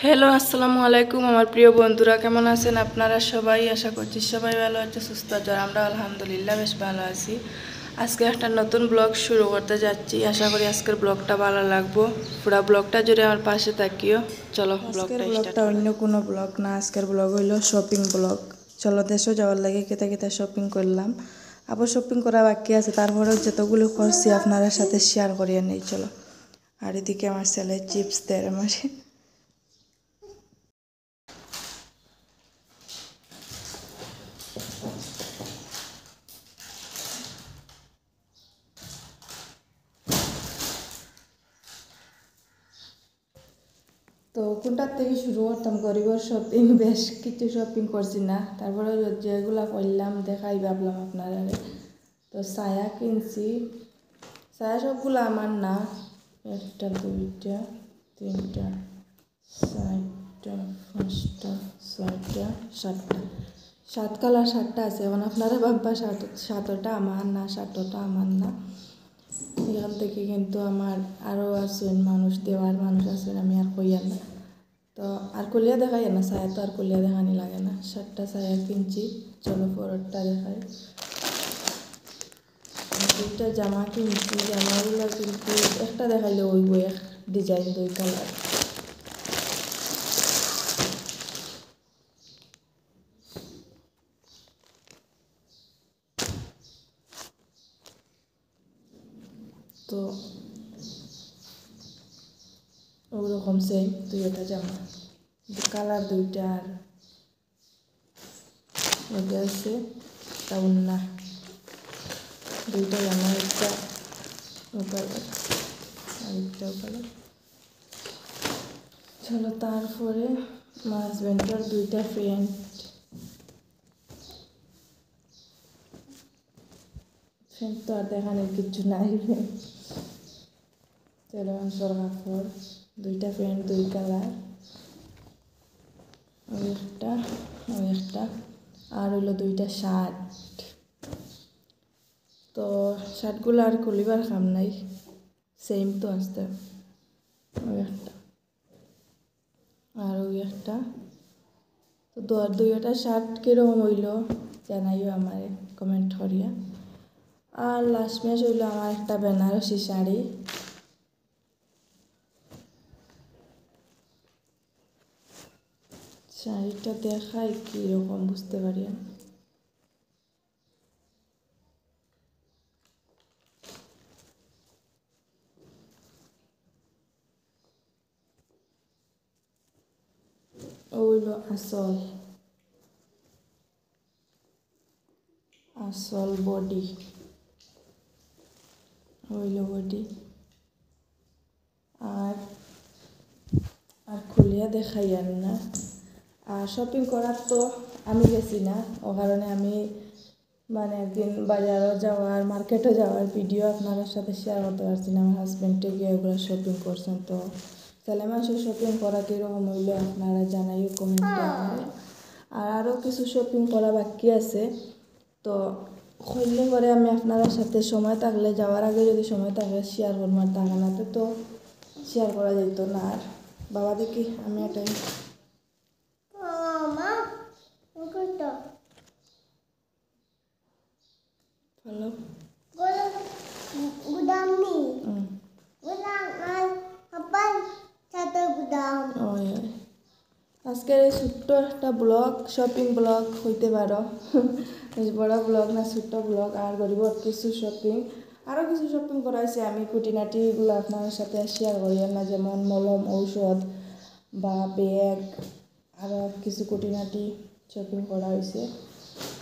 Hello আসসালামু আলাইকুম আমার প্রিয় বন্ধুরা, কেমন আছেন আপনারা সবাই? আশা করছি সবাই ভালো আছে, সুস্থ আছে। আমরা আলহামদুলিল্লাহ বেশ ভালো আছি। আজকে একটা নতুন ব্লগ শুরু করতে যাচ্ছি। আশা করি আজকের ব্লগটা ভালো লাগবো। পুরো ব্লগটা জুড়ে আমার পাশে থাকিও। চলো ব্লগটা অন্য কোনো ব্লগ না, আজকের ব্লগ হইলো শপিং ব্লগ। চলো দেশও যাওয়ার লাগে কেতা কেতা শপিং করলাম, আবার শপিং করা বাকি আছে, তারপরেও যতগুলো করছি আপনাদের সাথে শেয়ার করিয়ে নেই। চলো। আর এদিকে আমার ছেলে চিপস দেয় আমার। তো কোনটার থেকে শুরু করতাম? গরিবের শপিং, বেশ কিছু শপিং করছি না, তারপরে যেগুলো করলাম দেখাই ভাবলাম আপনারা। তো সায়া কিনছি, সায়া সবগুলো আমার না, একটা দুইটা তিনটা চারটা পাঁচটা ছয়টা সাতটা, 7 কালার 7টা আছে। এখন আপনারা ভাববা 7টা আমার না, 7টা আমার না। এখান থেকে কিন্তু আমার আরও আছেন মানুষ, দেওয়ার মানুষ আছেন, আমি আর কইয়ার না। তো আর কলিয়া দেখাই না, ছায়া তো আর কলিয়া দেখানি লাগে না। 7টা ছায়া কিনছি। চলো পরেরটা দেখাই। 2টা জামা কিনছি, জামাগুলো কিন্তু একটা দেখাইলে ওই এক ডিজাইন 2 কালার। তো ওরকম সেম 2টা জামা, কালার 2টা। আর ওটা আছে তা না, 2টা জামা, একটা ও কালার আর একটাও কালার। চলো তারপরে আমার হাজব্যান্ডের 2টা প্যান্ট, তো আর দেখানোর কিছু নাই। চলো অঞ্চল কাপড়, 2টা প্যান্ট 2 কালার, ওই একটা আর হইলো 2টা শার্ট। তো শার্টগুলো আর খুলিবার কাম নাই, সেম তো আসতে। ওই একটা আর ওই একটা। তো 2টা শার্ট কীরকম হইল জানাইও আমারে কমেন্ট করিয়া। আর লাস্ট ম্যাচ হইলো আমার একটা বেনারসি শাড়ি। শাড়িটা দেখাই কীরকম বুঝতে পারি আমি। ওইলো আসল বডি, ওইলো বডি। আর আর খুলিয়া দেখাই আর না। আর শপিং করার তো আমি গেছি না, ও কারণে আমি মানে একদিন বাজারও যাওয়ার, মার্কেটে যাওয়ার ভিডিও আপনাদের সাথে শেয়ার করতে পারছি না। আমার হাজব্যান্ডে গিয়ে ওগুলো শপিং করছেন। তো ছেলে মানুষের শপিং করা কীরকম হইলো আপনারা জানাইও কমেন্টে আমারে। আর আরও কিছু শপিং করা বাকি আছে, তো হইলে পরে আমি আপনাদের সাথে সময় থাকলে, যাওয়ার আগে যদি সময় থাকলে শেয়ার করবো। আর টাকা নাতে তো শেয়ার করা যেত না। আর বাবা দেখি আমি এটাই হ্যালো আজকের এই ছোট্ট একটা ব্লগ, শপিং ব্লগ হইতে পারো। বেশ বড় ব্লগ না, ছোট্ট ব্লগ। আর গরিবর কিছু শপিং, আরও কিছু শপিং করাইছে, আমি খুঁটিনাটিগুলো আপনার সাথে শেয়ার করি না, যেমন মলম, ঔষধ বা ব্যাগ, আরও কিছু খুঁটিনাটি শপিং করা হয়েছে,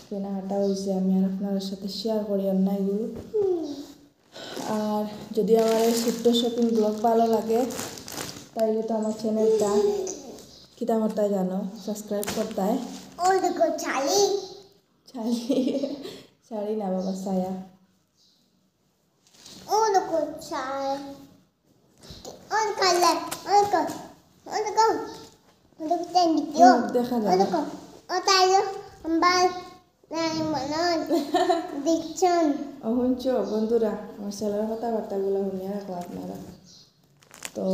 কেনাকাটা হয়েছে, আমি আর আপনার সাথে শেয়ার করি না এগুলো। আর যদি আমার এই ছোট্ট শপিং ব্লগ ভালো লাগে তাইলে তো আমার চ্যানেলটা কিতা করতে জানো, সাবস্ক্রাইব করতে। শাড়ি না বাবা, ছায়া। দেখা যাবে শুনছ বন্ধুরা, আমার ছেলের কথাবার্তাগুলো শুনিয়ে রাখো আপনারা। তো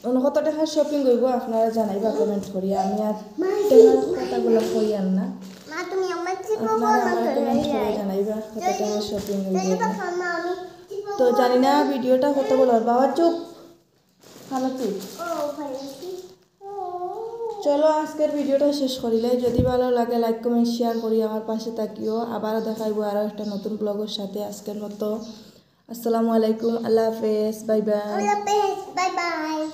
অন্য কত টাকা শপিং করব আপনারা জানাইবা কমেন্ট করি আমি আর টাকার কথাগুলো কই আর না মা তুমি আমার চিপো আপনারা না আমার কমেন্ট করে জানাইবা কত টাকা শপিং করব খামা আমি চিপো তো জানি না ভিডিওটা কত বড় বাবা চুপ ভালো চুপ ও ভাইছি চলো আজকের ভিডিওটা শেষ করিলে যদি ভালো লাগে লাইক কমেন্ট শেয়ার করি আমার পাশে থাকিও আবারও দেখাইবো আরও একটা নতুন ব্লগের সাথে আজকের মতো আসসালামু আলাইকুম আল্লাহ হাফেজ বাই বাই আল্লাহ হাফেজ বাই বাই